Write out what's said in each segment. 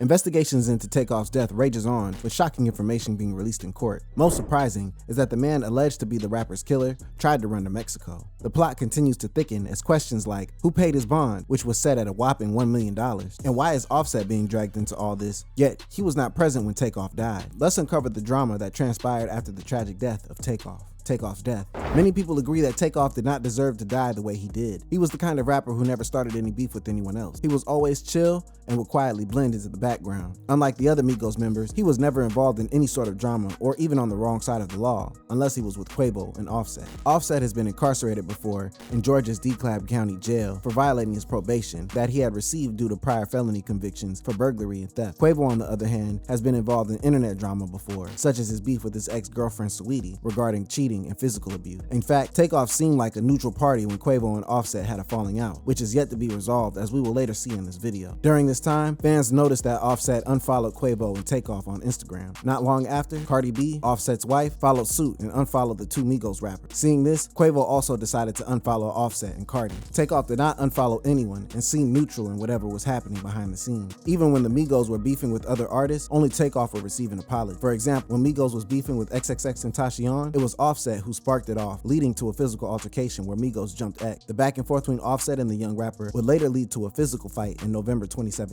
Investigations into Takeoff's death rages on, with shocking information being released in court. Most surprising is that the man alleged to be the rapper's killer tried to run to Mexico. The plot continues to thicken as questions like who paid his bond, which was set at a whopping $1 million, and why is Offset being dragged into all this, yet he was not present when Takeoff died. Let's uncover the drama that transpired after the tragic death of Takeoff's death. Many people agree that Takeoff did not deserve to die the way he did. He was the kind of rapper who never started any beef with anyone else. He was always chill and would quietly blend into the background. Unlike the other Migos members, he was never involved in any sort of drama or even on the wrong side of the law, unless he was with Quavo and Offset. Offset has been incarcerated before in Georgia's DeKalb County Jail for violating his probation that he had received due to prior felony convictions for burglary and theft. Quavo, on the other hand, has been involved in internet drama before, such as his beef with his ex-girlfriend Saweetie regarding cheating and physical abuse. In fact, Takeoff seemed like a neutral party when Quavo and Offset had a falling out, which is yet to be resolved, as we will later see in this video. During this time, fans noticed that Offset unfollowed Quavo and Takeoff on Instagram. Not long after, Cardi B, Offset's wife, followed suit and unfollowed the two Migos rappers. Seeing this, Quavo also decided to unfollow Offset and Cardi. Takeoff did not unfollow anyone and seemed neutral in whatever was happening behind the scenes. Even when the Migos were beefing with other artists, only Takeoff would receive an apology. For example, when Migos was beefing with XXXTentacion, it was Offset who sparked it off, leading to a physical altercation where Migos jumped X. The back and forth between Offset and the young rapper would later lead to a physical fight in November 2017.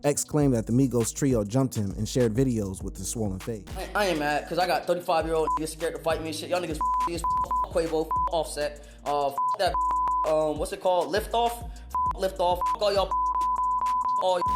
X claimed that the Migos trio jumped him and shared videos with his swollen face. I ain't mad, cause I got 35-year-old niggas scared to fight me and shit. Y'all niggas this Quavo, Offset, that what's it called? Lift off, all y'all.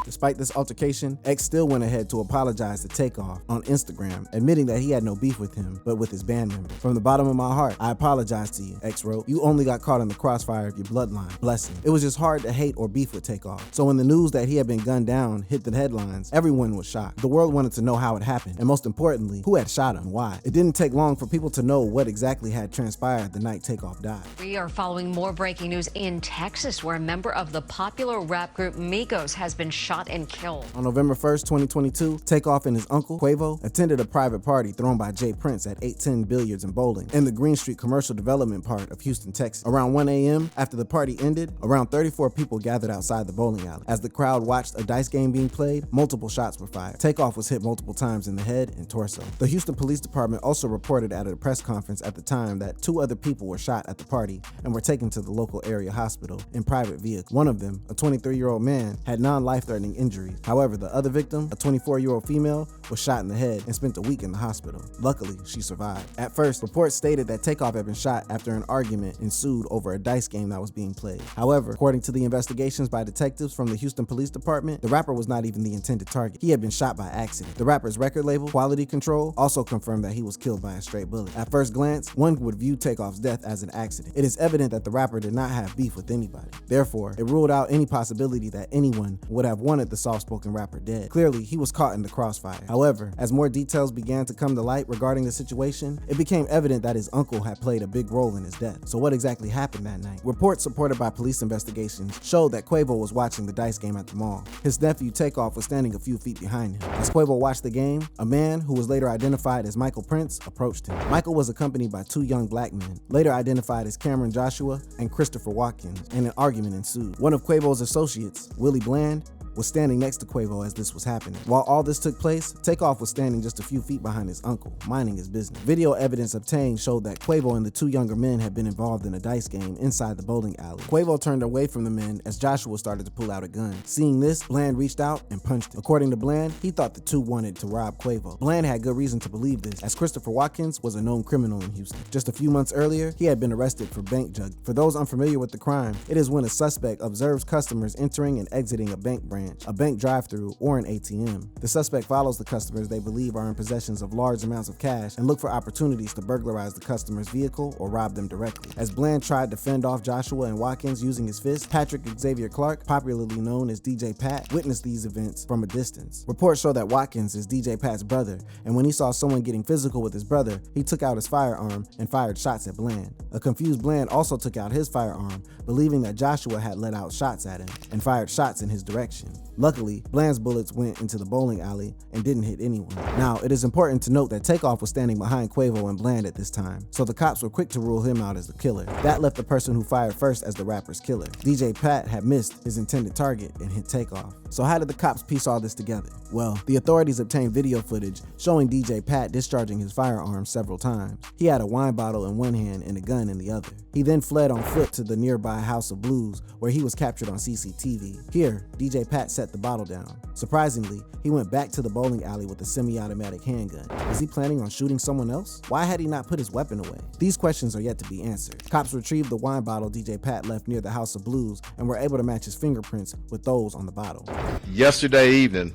Despite this altercation, X still went ahead to apologize to Takeoff on Instagram, admitting that he had no beef with him, but with his band members. From the bottom of my heart, I apologize to you, X wrote. You only got caught in the crossfire of your bloodline. Blessing. It was just hard to hate or beef with Takeoff. So when the news that he had been gunned down hit the headlines, everyone was shocked. The world wanted to know how it happened, and most importantly, who had shot him and why. It didn't take long for people to know what exactly had transpired the night Takeoff died. We are following more breaking news in Texas, where a member of the popular rap group Migos has been shot and killed. On November 1st, 2022, Takeoff and his uncle, Quavo, attended a private party thrown by Jay Prince at 810 Billiards and Bowling in the Green Street commercial development part of Houston, Texas. Around 1 a.m., after the party ended, around 34 people gathered outside the bowling alley. As the crowd watched a dice game being played, multiple shots were fired. Takeoff was hit multiple times in the head and torso. The Houston Police Department also reported at a press conference at the time that 2 other people were shot at the party and were taken to the local area hospital in private vehicles. One of them, a 23-year-old man, had non-life-threatening injuries. However, the other victim, a 24-year-old female, was shot in the head and spent a week in the hospital. Luckily, she survived. At first, reports stated that Takeoff had been shot after an argument ensued over a dice game that was being played. However, according to the investigations by detectives from the Houston Police Department, the rapper was not even the intended target. He had been shot by accident. The rapper's record label, Quality Control, also confirmed that he was killed by a straight bullet. At first glance, one would view Takeoff's death as an accident. It is evident that the rapper did not have beef with anybody. Therefore, it ruled out any possibility that anyone would have wanted the soft-spoken rapper dead. Clearly, he was caught in the crossfire. However, as more details began to come to light regarding the situation, it became evident that his uncle had played a big role in his death. So what exactly happened that night? Reports supported by police investigations showed that Quavo was watching the dice game at the mall. His nephew Takeoff was standing a few feet behind him. As Quavo watched the game, a man who was later identified as Michael Prince approached him. Michael was accompanied by 2 young black men, later identified as Cameron Joshua and Christopher Watkins, and an argument ensued. One of Quavo's associates, Willie Bland, was standing next to Quavo as this was happening. While all this took place, Takeoff was standing just a few feet behind his uncle, minding his business. Video evidence obtained showed that Quavo and the 2 younger men had been involved in a dice game inside the bowling alley. Quavo turned away from the men as Joshua started to pull out a gun. Seeing this, Bland reached out and punched him. According to Bland, he thought the 2 wanted to rob Quavo. Bland had good reason to believe this, as Christopher Watkins was a known criminal in Houston. Just a few months earlier, he had been arrested for bank jugging. For those unfamiliar with the crime, it is when a suspect observes customers entering and exiting a bank branch, a bank drive-through, or an ATM. The suspect follows the customers they believe are in possession of large amounts of cash and look for opportunities to burglarize the customer's vehicle or rob them directly. As Bland tried to fend off Joshua and Watkins using his fist, Patrick Xavier Clark, popularly known as DJ Pat, witnessed these events from a distance. Reports show that Watkins is DJ Pat's brother, and when he saw someone getting physical with his brother, he took out his firearm and fired shots at Bland. A confused Bland also took out his firearm, believing that Joshua had let out shots at him and fired shots in his direction. Luckily, Bland's bullets went into the bowling alley and didn't hit anyone. Now, it is important to note that Takeoff was standing behind Quavo and Bland at this time, so the cops were quick to rule him out as the killer. That left the person who fired first as the rapper's killer. DJ Pat had missed his intended target and hit Takeoff. So how did the cops piece all this together? Well, the authorities obtained video footage showing DJ Pat discharging his firearm several times. He had a wine bottle in one hand and a gun in the other. He then fled on foot to the nearby House of Blues, where he was captured on CCTV. Here, DJ Pat set the bottle down. Surprisingly, he went back to the bowling alley with a semi-automatic handgun. Was he planning on shooting someone else? Why had he not put his weapon away? These questions are yet to be answered. Cops retrieved the wine bottle DJ Pat left near the House of Blues and were able to match his fingerprints with those on the bottle. Yesterday evening,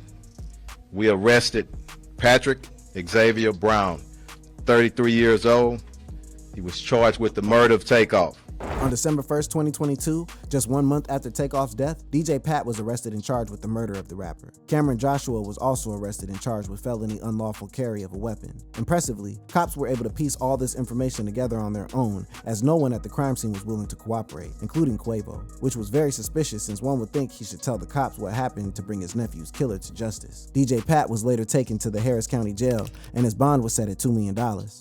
we arrested Patrick Xavier Brown, 33 years old. He was charged with the murder of Takeoff. On December 1st, 2022, just 1 month after Takeoff's death, DJ Pat was arrested and charged with the murder of the rapper. Cameron Joshua was also arrested and charged with felony unlawful carry of a weapon. Impressively, cops were able to piece all this information together on their own, as no one at the crime scene was willing to cooperate, including Quavo, which was very suspicious since one would think he should tell the cops what happened to bring his nephew's killer to justice. DJ Pat was later taken to the Harris County Jail, and his bond was set at $2 million.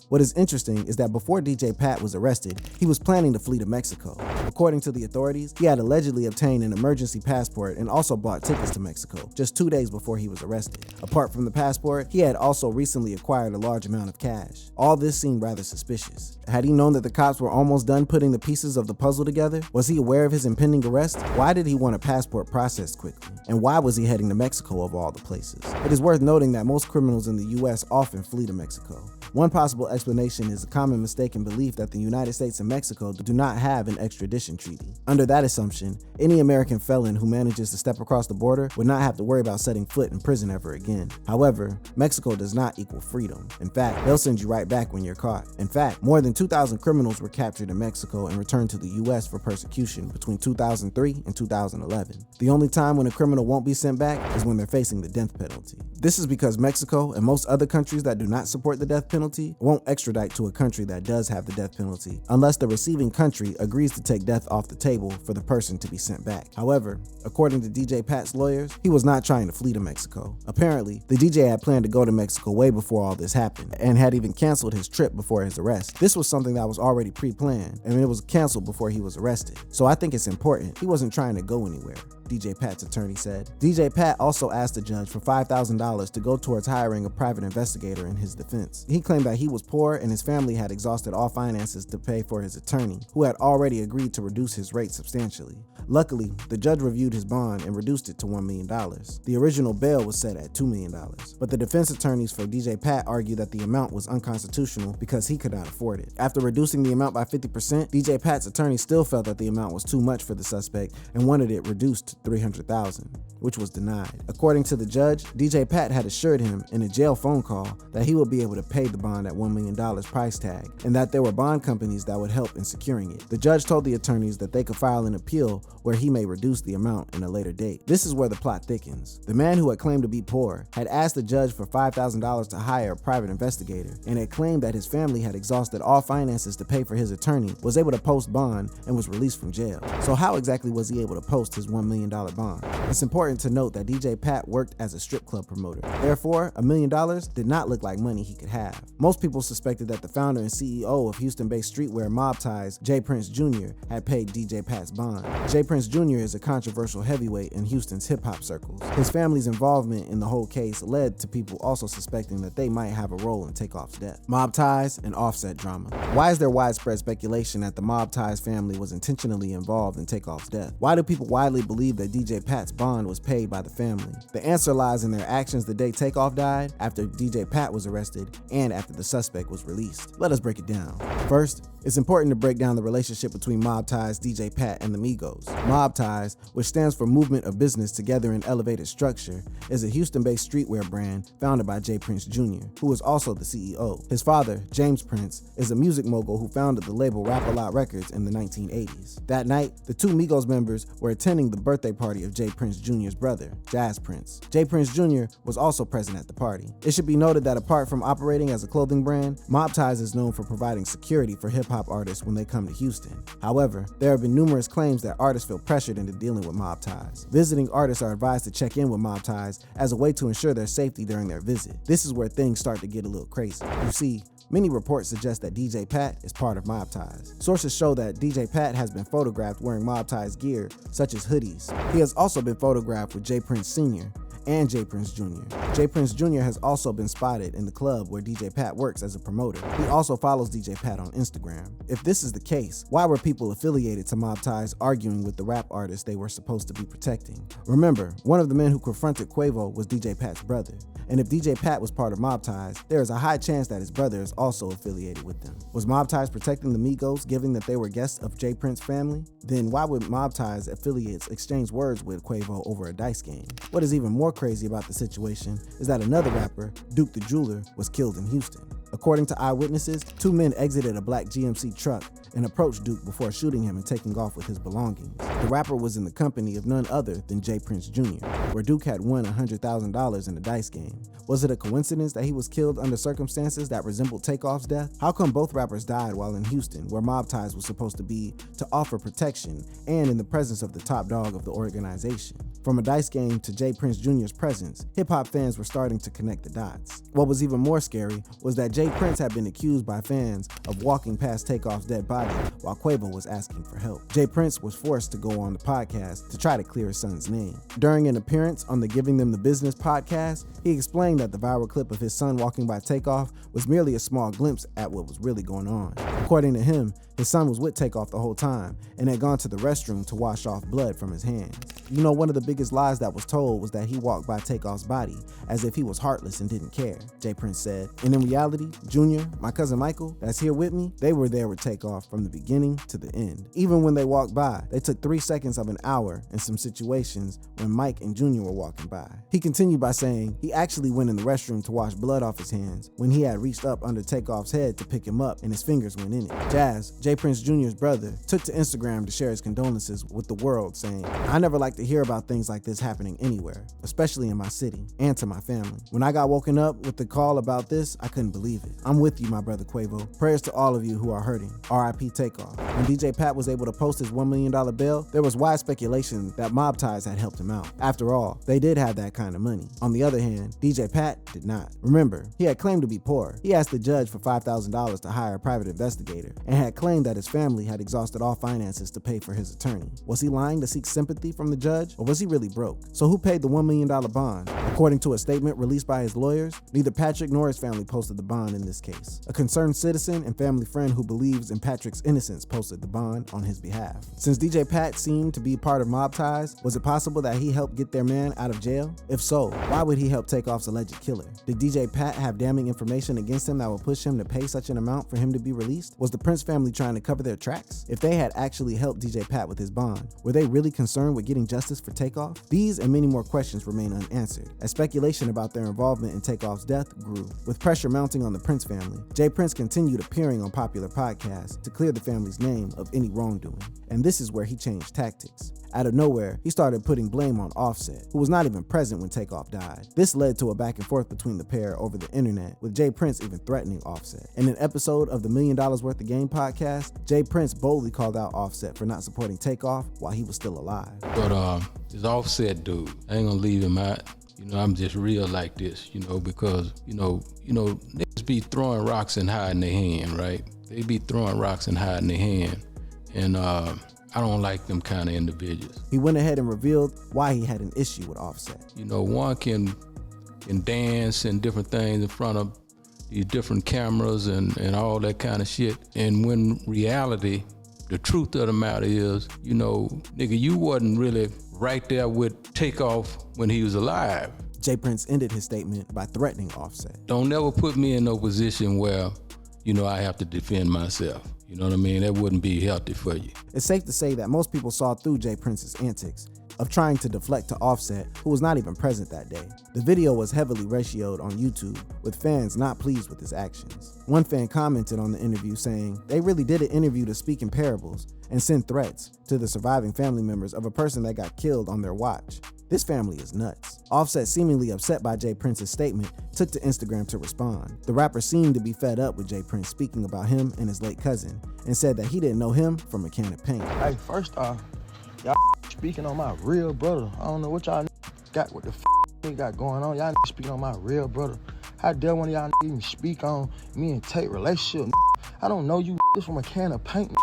What is interesting is that before DJ Pat was arrested, he was planning to flee to Mexico. According to the authorities, he had allegedly obtained an emergency passport and also bought tickets to Mexico just 2 days before he was arrested. Apart from the passport, he had also recently acquired a large amount of cash. All this seemed rather suspicious. Had he known that the cops were almost done putting the pieces of the puzzle together? Was he aware of his impending arrest? Why did he want a passport processed quickly? And why was he heading to Mexico of all the places? It is worth noting that most criminals in the US often flee to Mexico. One possible explanation is a common mistaken belief that the United States and Mexico do not have an extradition treaty. Under that assumption, any American felon who manages to step across the border would not have to worry about setting foot in prison ever again. However, Mexico does not equal freedom. In fact, they'll send you right back when you're caught. In fact, more than 2,000 criminals were captured in Mexico and returned to the US for persecution between 2003 and 2011. The only time when a criminal won't be sent back is when they're facing the death penalty. This is because Mexico and most other countries that do not support the death penalty won't extradite to a country that does have the death penalty unless the receiving country agrees to take death off the table for the person to be sent back. However, according to DJ Pat's lawyers, he was not trying to flee to Mexico. Apparently, the DJ had planned to go to Mexico way before all this happened and had even canceled his trip before his arrest. This was something that was already pre-planned and it was canceled before he was arrested. So I think it's important. He wasn't trying to go anywhere, DJ Pat's attorney said. DJ Pat also asked the judge for $5,000 to go towards hiring a private investigator in his defense. He claimed that he was poor and his family had exhausted all finances to pay for his attorney, who had already agreed to reduce his rate substantially. Luckily, the judge reviewed his bond and reduced it to $1 million. The original bail was set at $2 million, but the defense attorneys for DJ Pat argued that the amount was unconstitutional because he could not afford it. After reducing the amount by 50%, DJ Pat's attorney still felt that the amount was too much for the suspect and wanted it reduced to $300,000, which was denied. According to the judge, DJ Pat had assured him in a jail phone call that he would be able to pay the bond at $1 million price tag and that there were bond companies that would help in securing it. The judge told the attorneys that they could file an appeal where he may reduce the amount in a later date. This is where the plot thickens. The man who had claimed to be poor had asked the judge for $5,000 to hire a private investigator and had claimed that his family had exhausted all finances to pay for his attorney, was able to post bond, and was released from jail. So how exactly was he able to post his $1 million bond? It's important to note that DJ Pat worked as a strip club promoter. Therefore, $1 million did not look like money he could have. Most people suspected that the founder and CEO of Houston-based streetwear Mob Ties, J. Prince Jr., had paid DJ Pat's bond. J. Prince Jr. is a controversial heavyweight in Houston's hip-hop circles. His family's involvement in the whole case led to people also suspecting that they might have a role in Takeoff's death. Mob Ties and Offset drama. Why is there widespread speculation that the Mob Ties family was intentionally involved in Takeoff's death? Why do people widely believe that DJ Pat's bond was paid by the family? The answer lies in their actions the day Takeoff died, after DJ Pat was arrested, and after the suspect was released. Let us break it down. First, it's important to break down the relationship between Mob Ties, DJ Pat, and the Migos. Mob Ties, which stands for Movement of Business Together in Elevated Structure, is a Houston-based streetwear brand founded by J. Prince Jr., who is also the CEO. His father, James Prince, is a music mogul who founded the label Rap-A-Lot Records in the 1980s. That night, the two Migos members were attending the birthday party of J. Prince Jr.'s brother, Jazz Prince. J. Prince Jr. was also present at the party. It should be noted that apart from operating as a clothing brand, Mob Ties is known for providing security for hip-hop hip-hop artists when they come to Houston. However, there have been numerous claims that artists feel pressured into dealing with mob ties. Visiting artists are advised to check in with mob ties as a way to ensure their safety during their visit. This is where things start to get a little crazy. You see, many reports suggest that DJ Pat is part of mob ties. Sources show that DJ Pat has been photographed wearing mob ties gear, such as hoodies. He has also been photographed with J. Prince Sr. and J. Prince Jr. J. Prince Jr. has also been spotted in the club where DJ Pat works as a promoter. He also follows DJ Pat on Instagram. If this is the case, why were people affiliated to mob ties arguing with the rap artist they were supposed to be protecting? Remember, one of the men who confronted Quavo was DJ Pat's brother. And if DJ Pat was part of mob ties, there is a high chance that his brother is also affiliated with them. Was mob ties protecting the Migos, given that they were guests of J. Prince family? Then why would mob ties affiliates exchange words with Quavo over a dice game? What is even more crazy about the situation is that another rapper, Duke the Jeweler, was killed in Houston. According to eyewitnesses, two men exited a black GMC truck and approached Duke before shooting him and taking off with his belongings. The rapper was in the company of none other than J. Prince Jr., where Duke had won $100,000 in a dice game. Was it a coincidence that he was killed under circumstances that resembled Takeoff's death? How come both rappers died while in Houston, where mob ties was supposed to be to offer protection and in the presence of the top dog of the organization? From a dice game to J. Prince Jr.'s presence, hip-hop fans were starting to connect the dots. What was even more scary was that J. Prince had been accused by fans of walking past Takeoff's dead body while Quavo was asking for help. J. Prince was forced to go on the podcast to try to clear his son's name. During an appearance on the Giving Them the Business podcast, he explained that the viral clip of his son walking by Takeoff was merely a small glimpse at what was really going on. According to him, his son was with Takeoff the whole time and had gone to the restroom to wash off blood from his hands. You know, one of the biggest lies that was told was that he walked by Takeoff's body as if he was heartless and didn't care, J. Prince said. And in reality, Junior, my cousin Michael, that's here with me, they were there with Takeoff from the beginning to the end. Even when they walked by, they took 3 seconds of an hour in some situations when Mike and Junior were walking by. He continued by saying he actually went in the restroom to wash blood off his hands when he had reached up under Takeoff's head to pick him up and his fingers went in it. Jazz, J. Prince Jr.'s brother, took to Instagram to share his condolences with the world, saying, "I never like to hear about things like this happening anywhere, especially in my city and to my family. When I got woken up with the call about this, I couldn't believe it. I'm with you, my brother Quavo. Prayers to all of you who are hurting. R.I.P. Takeoff." When DJ Pat was able to post his $1 million bail, there was wide speculation that mob ties had helped him out. After all, they did have that kind of money. On the other hand, DJ Pat did not. Remember, he had claimed to be poor. He asked the judge for $5,000 to hire a private investigator and had claimed that his family had exhausted all finances to pay for his attorney. Was he lying to seek sympathy from the judge, or was he really broke? So who paid the $1 million bond? According to a statement released by his lawyers, neither Patrick nor his family posted the bond in this case. A concerned citizen and family friend who believes in Patrick's innocence posted the bond on his behalf. Since DJ Pat seemed to be part of mob ties, was it possible that he helped get their man out of jail? If so, why would he help Takeoff's alleged killer? Did DJ Pat have damning information against him that would push him to pay such an amount for him to be released? Was the Prince family trying to cover their tracks? If they had actually helped DJ Pat with his bond, were they really concerned with getting justice for Takeoff? These and many more questions remain unanswered, as speculation about their involvement in Takeoff's death grew. With pressure mounting on the Prince family, J. Prince continued appearing on popular podcasts to clear the family's name of any wrongdoing. And this is where he changed tactics. Out of nowhere, he started putting blame on Offset, who was not even present when Takeoff died. This led to a back and forth between the pair over the internet, with J. Prince even threatening Offset. In an episode of the $1 Million Worth of Game podcast, J. Prince boldly called out Offset for not supporting Takeoff while he was still alive. But this Offset dude, I ain't gonna leave him out. You know, I'm just real like this, you know, because, you know, niggas be throwing rocks and hiding their hand, right? They be throwing rocks and hiding their hand. And I don't like them kind of individuals. He went ahead and revealed why he had an issue with Offset. You know, one can dance and different things in front of these different cameras and all that kind of shit. And when reality, the truth of the matter is, you know, nigga, you wasn't really right there with Takeoff when he was alive. J. Prince ended his statement by threatening Offset. Don't never put me in no position where, you know, I have to defend myself. You know what I mean? That wouldn't be healthy for you. It's safe to say that most people saw through J. Prince's antics of trying to deflect to Offset, who was not even present that day. The video was heavily ratioed on YouTube, with fans not pleased with his actions. One fan commented on the interview saying, "They really did an interview to speak in parables and send threats to the surviving family members of a person that got killed on their watch." This family is nuts. Offset, seemingly upset by Jay Prince's statement, took to Instagram to respond. The rapper seemed to be fed up with Jay Prince speaking about him and his late cousin, and said that he didn't know him from a can of paint. Hey, first off, y'all speaking on my real brother. I don't know what y'all got, what the got going on. Y'all speaking on my real brother. How dare one of y'all even speak on me and Tate relationship? I don't know you just from a can of paint.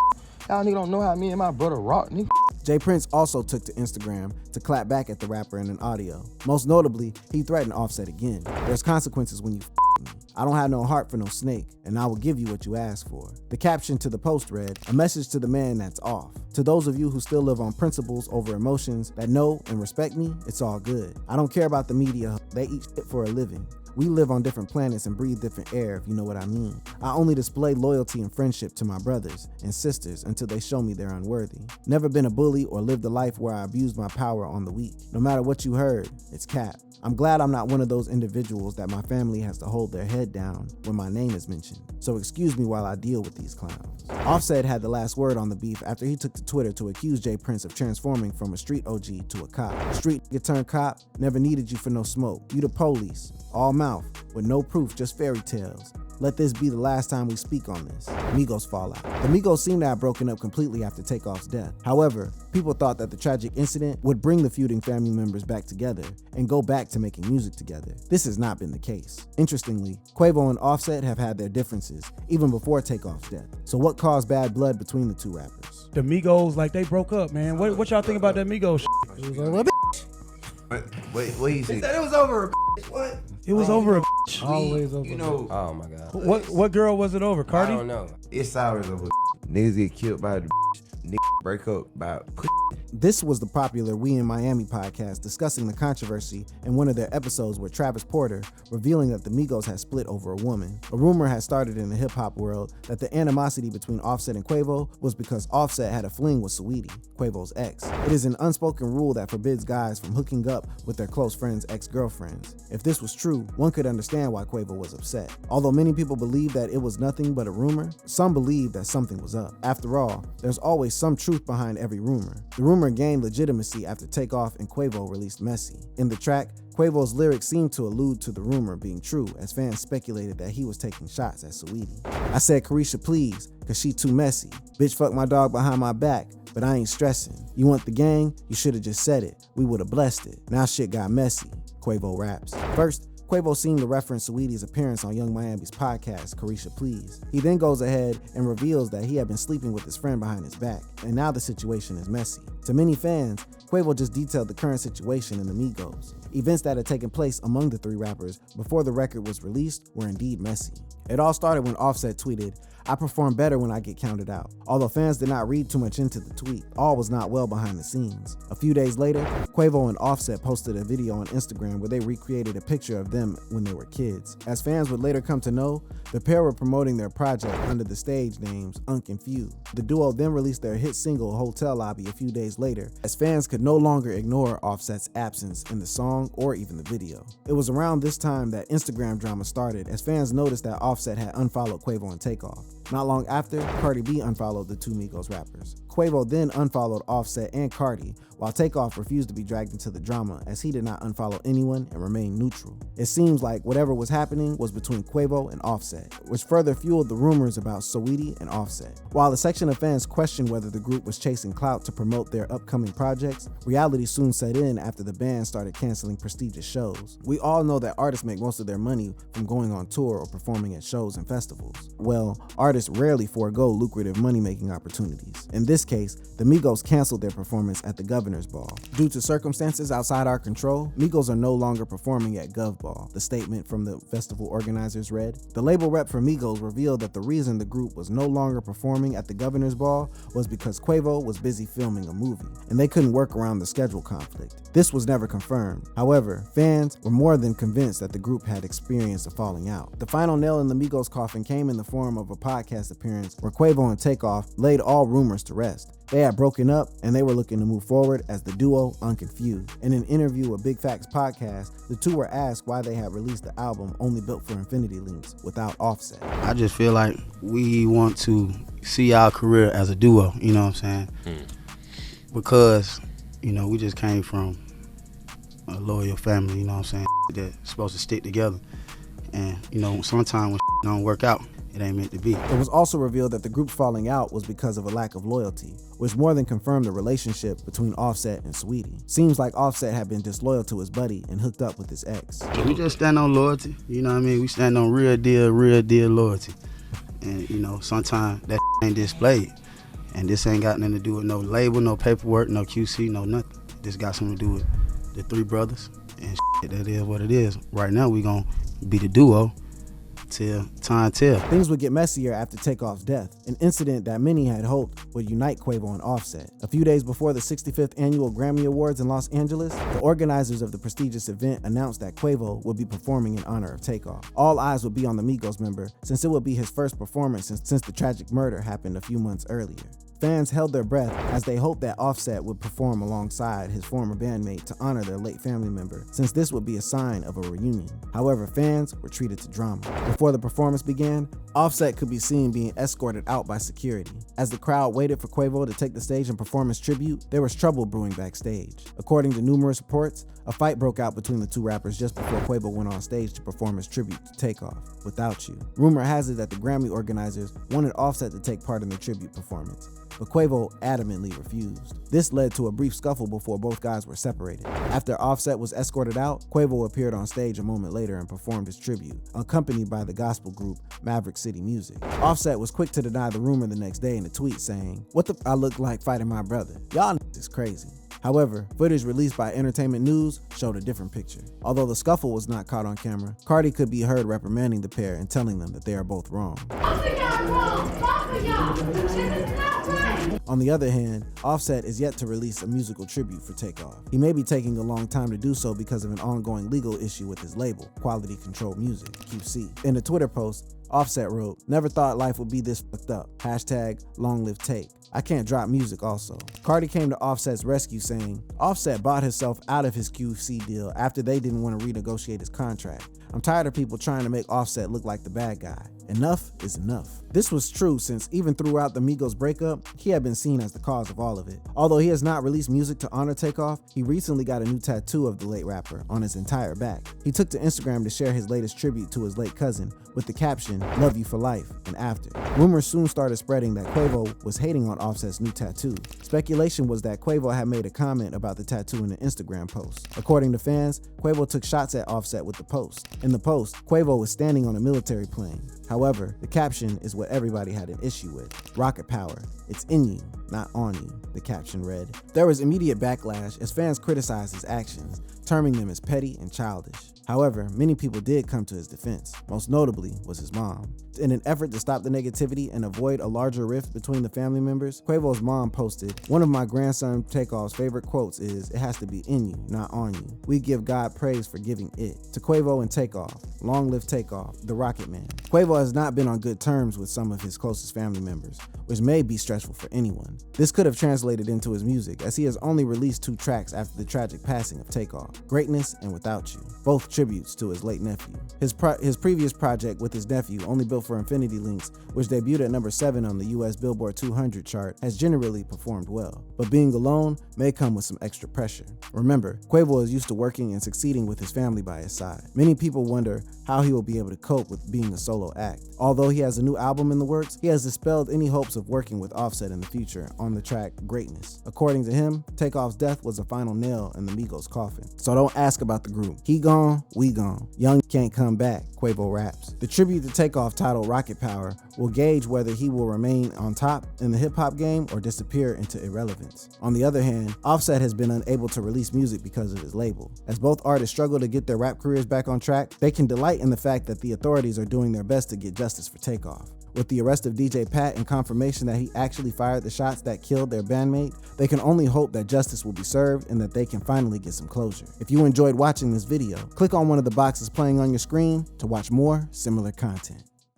Y'all niggas don't know how me and my brother rock, nigga. Jay Prince also took to Instagram to clap back at the rapper in an audio. Most notably, he threatened Offset again. There's consequences when you me. I don't have no heart for no snake, and I will give you what you ask for. The caption to the post read, a message to the man that's off. To those of you who still live on principles over emotions that know and respect me, it's all good. I don't care about the media. They eat shit for a living. We live on different planets and breathe different air, if you know what I mean. I only display loyalty and friendship to my brothers and sisters until they show me they're unworthy. Never been a bully or lived a life where I abused my power on the weak. No matter what you heard, it's cap. I'm glad I'm not one of those individuals that my family has to hold their head down when my name is mentioned. So excuse me while I deal with these clowns. Offset had the last word on the beef after he took to Twitter to accuse Jay Prince of transforming from a street OG to a cop. Street turned cop, never needed you for no smoke. You the police, all mouth, with no proof, just fairy tales. Let this be the last time we speak on this. Migos Fallout. The Migos seem to have broken up completely after Takeoff's death. However, people thought that the tragic incident would bring the feuding family members back together and go back to making music together. This has not been the case. Interestingly, Quavo and Offset have had their differences, even before Takeoff's death. So what caused bad blood between the two rappers? The Migos, like, they broke up, man. What y'all think about that Migos shit? It was over a bitch. Wait, what he said? He said it was over a bitch. What? It was over a bitch. Always over. You know. Oh my God. What girl was it over? Cardi? I don't know. It's always over. Niggas get killed by the niggas break up by. This was the popular We in Miami podcast discussing the controversy in one of their episodes with Travis Porter, revealing that the Migos had split over a woman. A rumor had started in the hip-hop world that the animosity between Offset and Quavo was because Offset had a fling with Saweetie, Quavo's ex. It is an unspoken rule that forbids guys from hooking up with their close friends' ex-girlfriends. If this was true, one could understand why Quavo was upset. Although many people believe that it was nothing but a rumor, some believe that something was up. After all, there's always some truth behind every rumor. The rumor gained legitimacy after Takeoff and Quavo released Messy. In the track, Quavo's lyrics seemed to allude to the rumor being true, as fans speculated that he was taking shots at Saweetie. I said, Carisha, please, cause she too messy. Bitch fuck my dog behind my back, but I ain't stressing. You want the gang? You should've just said it. We would've blessed it. Now shit got messy, Quavo raps. First, Quavo seemed to reference Saweetie's appearance on Young Miami's podcast, Carisha Please. He then goes ahead and reveals that he had been sleeping with his friend behind his back, and now the situation is messy. To many fans, Quavo just detailed the current situation in the Migos. Events that had taken place among the three rappers before the record was released were indeed messy. It all started when Offset tweeted, I perform better when I get counted out. Although fans did not read too much into the tweet, all was not well behind the scenes. A few days later, Quavo and Offset posted a video on Instagram where they recreated a picture of them when they were kids. As fans would later come to know, the pair were promoting their project under the stage names Unk and Few. The duo then released their hit single Hotel Lobby a few days later, as fans could no longer ignore Offset's absence in the song or even the video. It was around this time that Instagram drama started, as fans noticed that Offset had unfollowed Quavo and Takeoff. Not long after, Cardi B unfollowed the two Migos rappers. Quavo then unfollowed Offset and Cardi, while Takeoff refused to be dragged into the drama as he did not unfollow anyone and remained neutral. It seems like whatever was happening was between Quavo and Offset, which further fueled the rumors about Saweetie and Offset. While a section of fans questioned whether the group was chasing clout to promote their upcoming projects, reality soon set in after the band started canceling prestigious shows. We all know that artists make most of their money from going on tour or performing at shows and festivals. Well, artists rarely forego lucrative money-making opportunities. In this case, the Migos canceled their performance at the Governor's Ball. Due to circumstances outside our control, Migos are no longer performing at Gov Ball, the statement from the festival organizers read. The label rep for Migos revealed that the reason the group was no longer performing at the Governor's Ball was because Quavo was busy filming a movie, and they couldn't work around the schedule conflict. This was never confirmed. However, fans were more than convinced that the group had experienced a falling out. The final nail in the Migos coffin came in the form of a podcast appearance where Quavo and Takeoff laid all rumors to rest. They had broken up and they were looking to move forward as the duo Unk and Few. In an interview with Big Facts podcast, the two were asked why they had released the album Only Built for Infinity Links without Offset. I just feel like we want to see our career as a duo, you know what I'm saying? Because, you know, we just came from a loyal family, you know what I'm saying, that's supposed to stick together. And, you know, sometimes when don't work out, it ain't meant to be. It was also revealed that the group's falling out was because of a lack of loyalty, which more than confirmed the relationship between Offset and Sweetie. Seems like Offset had been disloyal to his buddy and hooked up with his ex. We just stand on loyalty, you know what I mean? We stand on real deal loyalty. And, you know, sometimes that ain't displayed. And this ain't got nothing to do with no label, no paperwork, no QC, no nothing. This got something to do with the three brothers, and that is what it is. Right now, we gonna be the duo till time tell. Things would get messier after Takeoff's death, an incident that many had hoped would unite Quavo and Offset. A few days before the 65th Annual Grammy Awards in Los Angeles, the organizers of the prestigious event announced that Quavo would be performing in honor of Takeoff. All eyes would be on the Migos member, since it would be his first performance since the tragic murder happened a few months earlier. Fans held their breath as they hoped that Offset would perform alongside his former bandmate to honor their late family member, since this would be a sign of a reunion. However, fans were treated to drama. Before the performance began, Offset could be seen being escorted out by security. As the crowd waited for Quavo to take the stage and perform his tribute, there was trouble brewing backstage. According to numerous reports, a fight broke out between the two rappers just before Quavo went on stage to perform his tribute to Takeoff, Without You. Rumor has it that the Grammy organizers wanted Offset to take part in the tribute performance, but Quavo adamantly refused. This led to a brief scuffle before both guys were separated. After Offset was escorted out, Quavo appeared on stage a moment later and performed his tribute, accompanied by the gospel group Maverick City Music. Offset was quick to deny the rumor the next day in a tweet saying, "What the I look like fighting my brother? Y'all is crazy." However, footage released by Entertainment News showed a different picture. Although the scuffle was not caught on camera, Cardi could be heard reprimanding the pair and telling them that they are both wrong. Both of y'all wrong! Both of y'all! This is not right! On the other hand, Offset is yet to release a musical tribute for Takeoff. He may be taking a long time to do so because of an ongoing legal issue with his label, Quality Control Music, QC. In a Twitter post, Offset wrote, "Never thought life would be this fucked up. Hashtag long live Take. I can't drop music also." Cardi came to Offset's rescue saying, "Offset bought himself out of his QC deal after they didn't want to renegotiate his contract. I'm tired of people trying to make Offset look like the bad guy. Enough is enough." This was true since even throughout the Migos breakup, he had been seen as the cause of all of it. Although he has not released music to honor Takeoff, he recently got a new tattoo of the late rapper on his entire back. He took to Instagram to share his latest tribute to his late cousin with the caption, "Love you for life," and after. Rumors soon started spreading that Quavo was hating on Offset's new tattoo. Speculation was that Quavo had made a comment about the tattoo in an Instagram post. According to fans, Quavo took shots at Offset with the post. In the post, Quavo was standing on a military plane. However, the caption is what everybody had an issue with. "Rocket power. It's in you, not on you," the caption read. There was immediate backlash as fans criticized his actions, terming them as petty and childish. However, many people did come to his defense. Most notably was his mom. In an effort to stop the negativity and avoid a larger rift between the family members, Quavo's mom posted, "One of my grandson Takeoff's favorite quotes is, 'It has to be in you, not on you. We give God praise for giving it.' To Quavo and Takeoff, long live Takeoff, the Rocket Man." Quavo has not been on good terms with some of his closest family members, which may be stressful for anyone. This could have translated into his music, as he has only released 2 tracks after the tragic passing of Takeoff, Greatness and Without You, both tributes to his late nephew. His previous project with his nephew, Only Built for Infinity Links, which debuted at number 7 on the US Billboard 200 chart, has generally performed well, but being alone may come with some extra pressure. Remember, Quavo is used to working and succeeding with his family by his side. Many people wonder how he will be able to cope with being a solo act. Although he has a new album in the works, he has dispelled any hopes of working with Offset in the future on the track Greatness. According to him, Takeoff's death was a final nail in the Migos' coffin. So don't ask about the group. He gone, we gone. Young can't come back, Quavo raps. The tribute to Takeoff, titled Rocket Power, will gauge whether he will remain on top in the hip-hop game or disappear into irrelevance. On the other hand, Offset has been unable to release music because of his label. As both artists struggle to get their rap careers back on track, they can delight in the fact that the authorities are doing their best to get justice for Takeoff. With the arrest of DJ Pat and confirmation that he actually fired the shots that killed their bandmate, they can only hope that justice will be served and that they can finally get some closure. If you enjoyed watching this video, click on one of the boxes playing on your screen to watch more similar content.